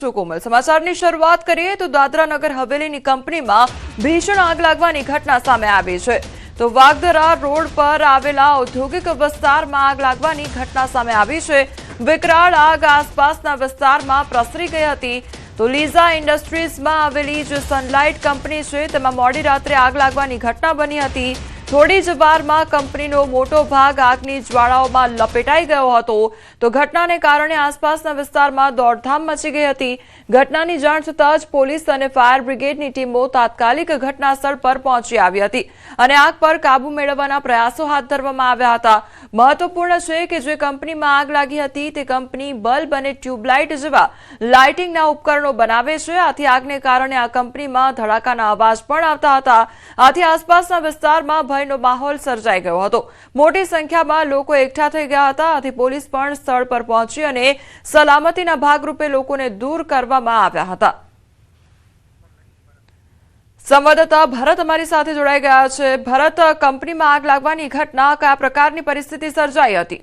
કોમલ સમાચારની શરૂઆત કરીએ તો દાદરા નગર હવેલીની કંપનીમાં ભીષણ આગ લાગવાની ઘટના સામે આવી છે। તો વાગદરા રોડ પર આવેલા ઔદ્યોગિક વિસ્તારમાં આગ લાગવાની ઘટના સામે આવી છે। વિકરાળ આગ આસપાસના વિસ્તારમાં પ્રસરી ગઈ હતી। તો લીઝા ઇન્ડસ્ટ્રીઝમાં આવેલી જે સનલાઇટ કંપની છે તેમાં મોડી રાત્રે આગ લાગવાની ઘટના બની હતી। થોડી જ વારમાં કંપનીનો મોટો ભાગ આગની જ્વાળાઓમાં લપેટાઈ ગયો હતો। તો ઘટનાને કારણે આસપાસના વિસ્તારમાં દોડધામ મચી ગઈ હતી। ઘટનાની જાણ થતાં જ પોલીસ અને ફાયર બ્રિગેડની ટીમો તાત્કાલિક ઘટનાસ્થળ પર પહોંચી આવી હતી અને આગ પર કાબુ મેળવવાના પ્રયાસો હાથ ધરવામાં આવ્યા હતા। મહત્વપૂર્ણ છે કે જે કંપનીમાં આગ લાગી હતી તે કંપની બલ્બ અને ટ્યુબલાઇટ જેવા લાઇટિંગના ઉપકરણો બનાવે છે। આથી આગને કારણે આ કંપનીમાં ધડાકાના અવાજ પણ આવતા હતા। આથી આસપાસના વિસ્તારમાં ભયનો માહોલ સર્જાઈ ગયો હતો। મોટી સંખ્યામાં લોકો એકઠા થઈ ગયા હતા। આથી પોલીસ પણ સ્થળ પર પહોંચી અને સલામતીના ભાગરૂપે લોકોને દૂર કરવામાં આવ્યા હતા। સંવાદદાતા ભરત અમારી સાથે જોડાઈ ગયા છે। ભરત, કંપનીમાં આગ લાગવાની ઘટના કયા પ્રકારની પરિસ્થિતિ સર્જાઈ હતી?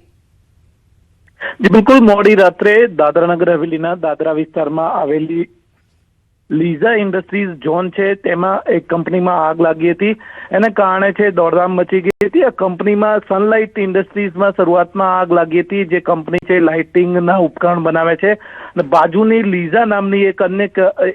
જી બિલકુલ, મોડી રાત્રે દાદરાનગર હવેલીના દાદરા વિસ્તારમાં આવેલી લીઝા ઇન્ડસ્ટ્રીઝ ઝોન છે તેમાં એક કંપનીમાં આગ લાગી હતી। એને કારણે છે દોડધામ મચી ગઈ હતી। આ કંપનીમાં સનલાઇટ ઇન્ડસ્ટ્રીઝમાં શરૂઆતમાં આગ લાગી હતી, જે કંપની છે લાઇટિંગના ઉપકરણ બનાવે છે અને બાજુની લીઝા નામની એક અન્ય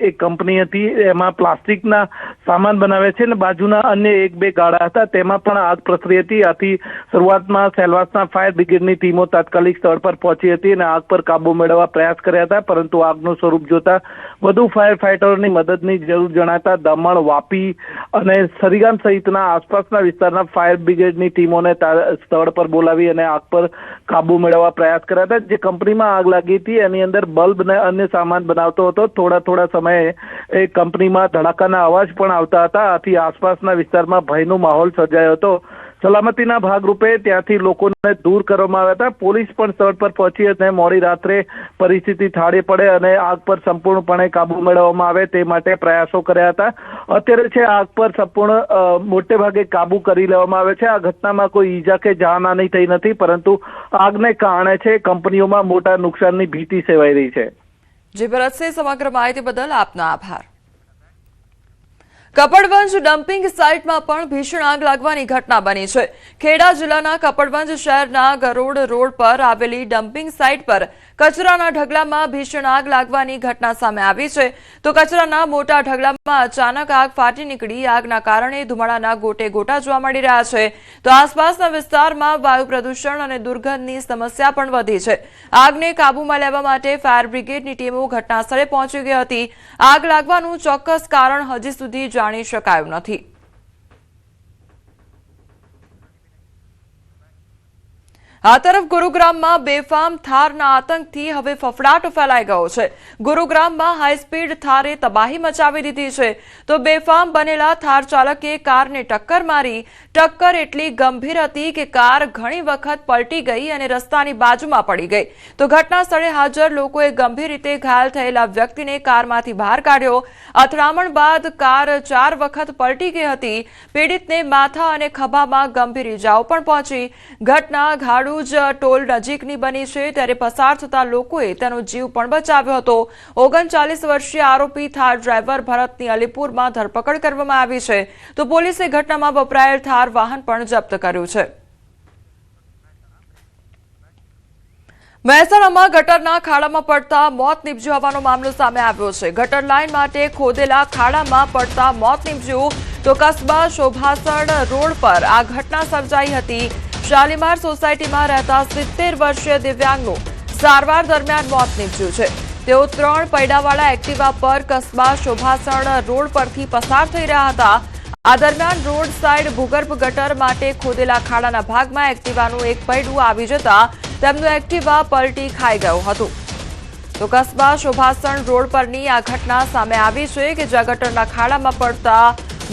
એક કંપની હતી, એમાં પ્લાસ્ટિકના સામાન બનાવે છે અને બાજુના અન્ય એક બે ગાળા હતા, તેમાં પણ આગ પ્રસરી હતી। આથી શરૂઆતમાં સેલવાસના ફાયર બ્રિગેડની ટીમો તાત્કાલિક સ્થળ પર પહોંચી હતી અને આગ પર કાબુ મેળવવા પ્રયાસ કર્યા હતા, પરંતુ આગનું સ્વરૂપ જોતા વધુ ફાયર ફાઇટરોની મદદની જરૂર જણાતા દમણ, વાપી અને સરીગામ સહિતના આસપાસના વિસ્તારના ફાયર બ્રિગેડની ટીમોને સ્થળ પર બોલાવી અને આગ પર કાબુ મેળવવા પ્રયાસ કર્યા હતા। જે કંપનીમાં આગ લાગી હતી એની અંદર બલ્બ ને અન્ય સામાન બનાવતો હતો। થોડા સમયે એ કંપનીમાં ધડાકાના અવાજ પણ આવતા હતા। આથી આસપાસના વિસ્તારમાં ભયનો માહોલ સર્જાયો હતો। સલામતીના ભાગરૂપે ત્યાંથી લોકોને દૂર કરવામાં આવ્યા હતા। પોલીસ પણ સ્થળ પર પહોંચી અને મોડી રાત્રે પરિસ્થિતિ થાળે પડે અને આગ પર સંપૂર્ણપણે કાબુ મેળવવામાં આવે તે માટે પ્રયાસો કર્યા હતા। અત્યારે છે આગ પર સંપૂર્ણ મોટે ભાગે કાબુ કરી લેવામાં આવે છે। આ ઘટનામાં કોઈ ઈજા કે જાનહાનિ થઈ નથી, પરંતુ આગને કારણે છે કંપનીઓમાં મોટા નુકસાનની ભીતિ સેવાઈ રહી છે। જી ભરતસિંહ, સમગ્ર માહિતી બદલ આપનો આભાર। કપડવંજ ડમ્પિંગ સાઇટમાં પણ ભીષણ આગ લાગવાની ઘટના બની છે। ખેડા જિલ્લાના કપડવંજ શહેરના ગરોડ રોડ પર આવેલી ડમ્પિંગ સાઇટ પર કચરાના ઢગલામાં ભીષણ આગ લાગવાની ઘટના સામે આવી છે। તો કચરાના મોટા ઢગલામાં અચાનક આગ ફાટી નીકળી આગના કારણે ધુમાડાના ગોટે ગોટા જોવા મળી રહ્યા છે। તો આસપાસના વિસ્તારમાં વાયુ પ્રદૂષણ અને દુર્ગંધની સમસ્યા પણ વધી છે। આગને કાબૂમાં લેવા માટે ફાયર બ્રિગેડની ટીમો ઘટનાસ્થળે પહોંચી ગઈ હતી। આગ લાગવાનું ચોક્કસ કારણ હજી સુધી જાણી શકાયું નથી। આ તરફ ગુરુગ્રામમાં બેફામ થારના આતંકથી હવે ફફડાટ ફેલાઈ ગયો છે। ગુરુગ્રામમાં હાઈસ્પીડ થારે તબાહી મચાવી દીધી છે। તો બેફામ બનેલા થાર ચાલકે કારને ટક્કર મારી। ટક્કર એટલી ગંભીર હતી કે કાર ઘણી વખત પલટી ગઈ અને રસ્તાની બાજુમાં પડી ગઈ। તો ઘટના સ્થળે હાજર લોકોએ ગંભીર રીતે ઘાયલ થયેલા વ્યક્તિને કારમાંથી બહાર કાઢ્યો। અથડામણ બાદ કાર 4 વખત પલટી ગઈ હતી। પીડિતને માથા અને ખભામાં ગંભીર ઇજાઓ પણ પહોંચી। ઘટના ઘાડુ ટોલ નજીકની બની છે, ત્યારે પસાર થતા લોકોએ તેનો જીવ પણ બચાવ્યો હતો। 39 વર્ષીય આરોપી થાર ડ્રાઈવર ભરતની અલીપુરમાં ધરપકડ કરવામાં આવી છે। તો પોલીસે ઘટનામાં વપરાયેલ થાર વાહન પણ જપ્ત કર્યું છે। મહેસાણામાં ગટરના ખાડામાં પડતા મોત નીપજ્યું હોવાનો મામલો સામે આવ્યો છે। ગટર લાઇન માટે ખોદેલા ખાડામાં પડતા મોત નીપજ્યું। તો કસ્બા શોભાસણ રોડ પર આ ઘટના સર્જાઈ હતી। શાલીમાર સોસાયટીમાં રહેતા 70 વર્ષીય દિવ્યાંગનું સારવાર દરમિયાન મોત નીપજ્યું છે। તેઓ 3 પૈડાવાળા એક્ટિવા પર કસ્બા શોભાસણ રોડ પરથી પસાર થઈ રહ્યા હતા। આ દરમિયાન રોડ સાઇડ ભૂગર્ભ ગટર માટે ખોદેલા ખાડાના ભાગમાં એક્ટિવાનું એક પૈડું આવી જતા તેમનું એક્ટિવા પલટી ખાઈ ગયું હતું। તો કસ્બા શોભાસણ રોડ પરની આ ઘટના સામે આવી છે કે જ્યાં ગટરના ખાડામાં પડતા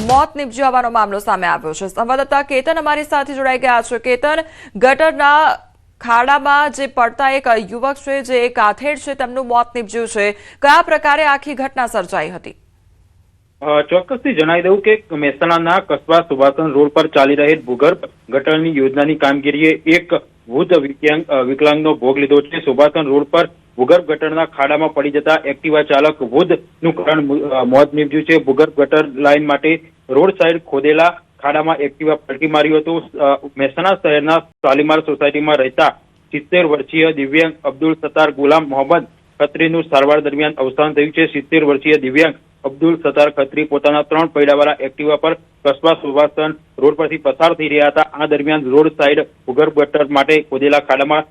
મોત નીપજ્યું હોવાનો મામલો સામે આવ્યો છે। સંવાદદાતા કેતન અમારી સાથે જોડાઈ ગયા છે। કેતન, ગટરના ખાડામાં જે પડતા એક યુવક છે, જે એક આથેડ છે, તેમનું મોત નીપજ્યું છે। કયા પ્રકારે આખી ઘટના સર્જાઈ હતી? ચોક્કસથી જણાવી દઉં કે મહેસાણાના કસ્બા સુભાષણ રોડ પર ચાલી રહેલ ભૂગર્ભ ગટરની યોજનાની કામગીરીએ એક વૃદ્ધ વિકલાંગનો ભોગ લીધો છે। સુભાષણ રોડ પર ભૂગર્ભ ગટરના ખાડામાં પડી જતા એક્ટિવા ચાલક વૃદ્ધનું કરણ મોત નીપજ્યું છે. ભૂગર્ભ ગટર લાઇન માટે રોડ સાઇડ ખોદેલા ખાડામાં એક્ટિવા પલટી માર્યું હતું. મહેસાણા શહેરના શાલીમાર સોસાયટીમાં રહેતા 70 વર્ષીય દિવ્યાંગ અબ્દુલ સત્તાર ગુલામ મોહમ્મદ ખત્રીનું સારવાર દરમિયાન અવસાન થયું છે. 70 વર્ષીય દિવ્યાંગ અબ્દુલ સત્તાર ખત્રી પોતાના 3 પૈડાવાળા એક્ટિવા પર કસ્બા સુભાષચંદ રોડ પરથી પસાર થઈ રહ્યા હતા. આ દરમિયાન રોડ સાઇડ ભૂગર્ભ ગટર માટે ખોદેલા ખાડામાં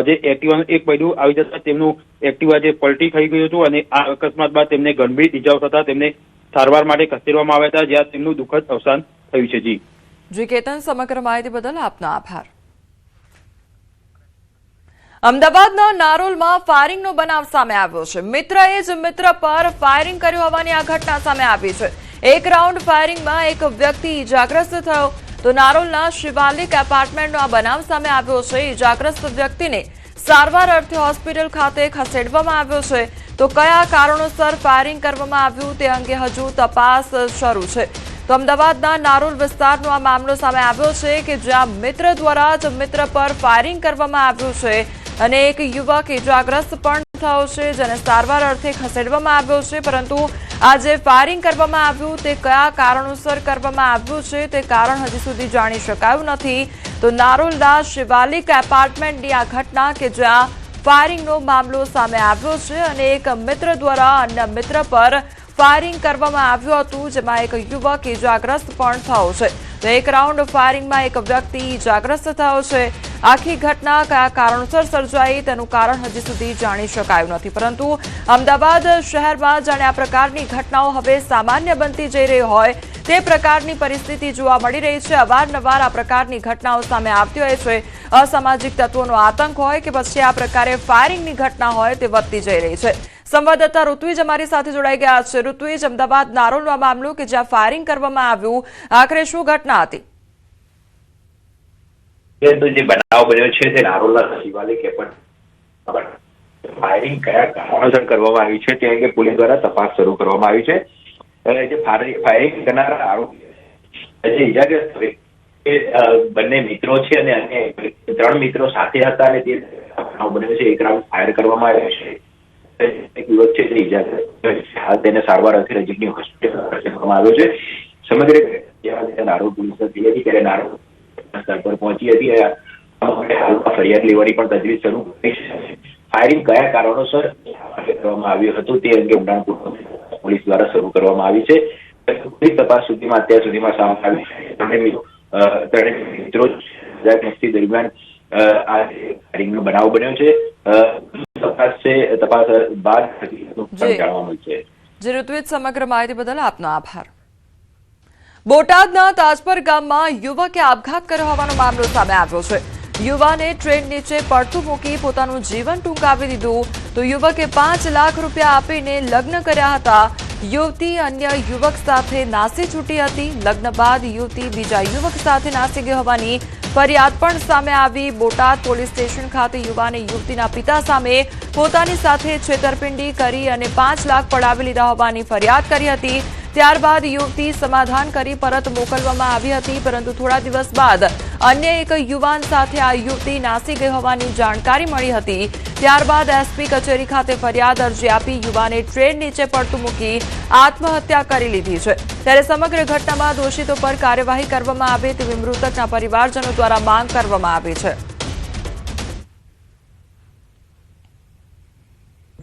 જે એક્ટિવાનું એક પૈડું આવી જતા તેમનું એક્ટિવા જે પલટી થઈ ગયું હતું અને આ અકસ્માત બાદ તેમને ગંભીર ઇજાઓ થતા તેમને સારવાર માટે ખસેડવામાં આવ્યા હતા, જ્યાં તેમનું દુઃખદ અવસાન થયું છે. જી કેતન, સમગ્ર માહિતી બદલ આપનો આભાર. અમદાવાદના નારોલમાં ફાયરિંગનો બનાવ સામે આવ્યો છે. મિત્રએ જ મિત્ર પર ફાયરિંગ કર્યું હોવાની આ ઘટના સામે આવી છે. એક રાઉન્ડ ફાયરિંગમાં એક વ્યક્તિ ઇજાગ્રસ્ત થયો. તો નારોલના શિવાલિક એપાર્ટમેન્ટનો આ બનાવ સામે આવ્યો છે. ઇજાગ્રસ્ત વ્યક્તિને સારવાર અર્થે હોસ્પિટલ ખાતે ખસેડવામાં આવ્યો છે. તો કયા કારણોસર ફાયરિંગ કરવામાં આવ્યું તે અંગે હજુ તપાસ શરૂ છે. તો અમદાવાદના નારોલ વિસ્તારનો આ મામલો સામે આવ્યો છે કે જ્યાં મિત્ર દ્વારા જ મિત્ર પર ફાયરિંગ કરવામાં આવ્યું છે અને એક યુવક ઇજાગ્રસ્ત પણ થયો છે, જેને સારવાર અર્થે ખસેડવામાં આવ્યો છે. પરંતુ આ જે ફાયરિંગ કરવામાં આવ્યું તે કયા કારણોસર કરવામાં આવ્યું છે તે કારણ હજી સુધી જાણી શકાયું નથી. તો નારોલના શિવાલિક એપાર્ટમેન્ટની આ ઘટના કે જ્યાં ફાયરિંગનો મામલો સામે આવ્યો છે અને એક મિત્ર દ્વારા અન્ય મિત્ર પર ફાયરિંગ કરવામાં આવ્યું હતું, જેમાં એક યુવક ઇજાગ્રસ્ત પણ થયો છે. તો એક રાઉન્ડ ફાયરિંગમાં એક વ્યક્તિ ઇજાગ્રસ્ત થયો છે. આખી ઘટના કયા કારણોસર સર્જાઈ તેનું કારણ હજી સુધી જાણી શકાયું નથી. પરંતુ અમદાવાદ શહેરમાં જાણે આ પ્રકારની ઘટનાઓ હવે સામાન્ય બનતી જઈ રહી હોય તે પ્રકારની પરિસ્થિતિ જોવા મળી રહી છે. અવારનવાર આ પ્રકારની ઘટનાઓ સામે આવતી હોય છે. અસામાજિક તત્વોનો આતંક હોય કે પછી આ પ્રકારે ફાયરિંગની ઘટના હોય તે વધતી જઈ રહી છે. સંવાદદાતા ઋત્વિજ અમારી સાથે જોડાઈ ગયા છે. ઋત્વિજ, અમદાવાદ નારોલનો આ મામલો કે જ્યાં ફાયરિંગ કરવામાં આવ્યું, આખરે શું ઘટના હતી? જે બનાવ બન્યો છે તે નારોલના શિવાલિક એપાર્ટમેન્ટ ફાયરિંગ કયા કારણોસર કરવામાં આવી છે તે અંગે પોલીસ દ્વારા તપાસ શરૂ કરવામાં આવી છે. જે ફાયરિંગ કરનારા આરોપી જે ઇજાગ્રસ્ત બંને મિત્રો છે અને અન્ય 3 મિત્રો સાથે હતા અને તે બનાવ બન્યો છે. એક રાઉન્ડ ફાયર કરવામાં આવ્યો છે. એક યુવક છે જે ઇજાગ્રસ્ત હાલ તેને સારવાર અર્થે નજીકની હોસ્પિટલ ખસેડવામાં આવ્યો છે. સમગ્ર નારોલ પોલીસ હતી ત્યારે નારોલ સ્થળ પર પહોંચી હતી. હાલમાં ફરિયાદ લેવાની પણ તજવીજ શરૂ કરી છે. ફાયરિંગ કયા કારણોસર કરવામાં આવ્યું હતું તે અંગે ઊંડાણપૂર્વક પોલીસ દ્વારા શરૂ કરવામાં આવી છે. પોલીસ તપાસ સુધીમાં અત્યાર સુધીમાં સામે આવ્યું ત્રણેય મિત્રો મસ્તી દરમિયાન આ ફાયરિંગનો બનાવ બન્યો છે. તપાસ બાદ જાણવા મળશે. જે ઋત્વિજ, સમગ્ર માહિતી બદલ આપનો આભાર. બોટાદના તાજપર ગામમાં યુવકે આપઘાત કર્યો હોવાનો મામલો સામે આવ્યો છે. યુવાને ટ્રેન નીચે પડતું મૂકી પોતાનું જીવન ટૂંકાવી દીધું. તો યુવકે 5 લાખ રૂપિયા આપીને લગ્ન કર્યા હતા. યુવતી અન્ય યુવક સાથે નાસી છૂટી હતી. લગ્ન બાદ યુવતી બીજા યુવક સાથે નાસી ગઈ હોવાની ફરિયાદ પણ સામે આવી. બોટાદ પોલીસ સ્ટેશન ખાતે યુવાને યુવતીના પિતા સામે પોતાની સાથે છેતરપિંડી કરી અને 5 લાખ પડાવી લીધા હોવાની ફરિયાદ કરી હતી. ત્યારબાદ યુવતી સમાધાન કરી પરત મોકલવામાં આવી હતી. પરંતુ થોડા દિવસ બાદ અન્ય એક યુવાન સાથે આ યુવતી નાસી ગઈ હોવાની જાણકારી મળી હતી. ત્યારબાદ એસપી કચેરી ખાતે ફરિયાદ અરજી આપી યુવાને ટ્રેન નીચે પડતું મૂકી આત્મહત્યા કરી લીધી છે. ત્યારે સમગ્ર ઘટનામાં દોષિતો પર કાર્યવાહી કરવામાં આવે તેવી મૃતકના પરિવારજનો દ્વારા માંગ કરવામાં આવી છે.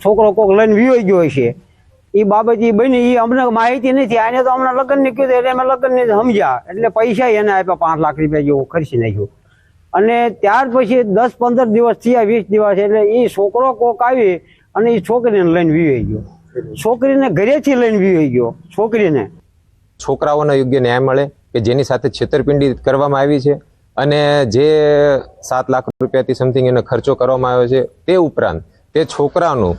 છોકરો કોક લઈને વિયો ગયો છે એ બાબત એ બની એ અમને માહિતી નથી. આને તો હમણાં લગ્ન ની કીધું એટલે અમે લગ્ન ની સમજ્યા એટલે પૈસા એને આપ્યા 5 લાખ રૂપિયા જેવું ખર્ચી નાખ્યું. અને ત્યાર પછી 10-15 દિવસ થયા 20 દિવસ એટલે એ છોકરો કોક આવી અને એ છોકરીને લઈને વિયો ગયો. છોકરીને ઘરેથી લઈને વિયો ગયો. છોકરીને છોકરાઓને યોગ્ય ન્યાય મળે કે જેની સાથે છેતરપિંડી કરવામાં આવી છે અને જે 7 લાખ રૂપિયાથી સમથિંગ એને ખર્ચો કરવામાં આવ્યો છે. તે ઉપરાંત તે છોકરાનું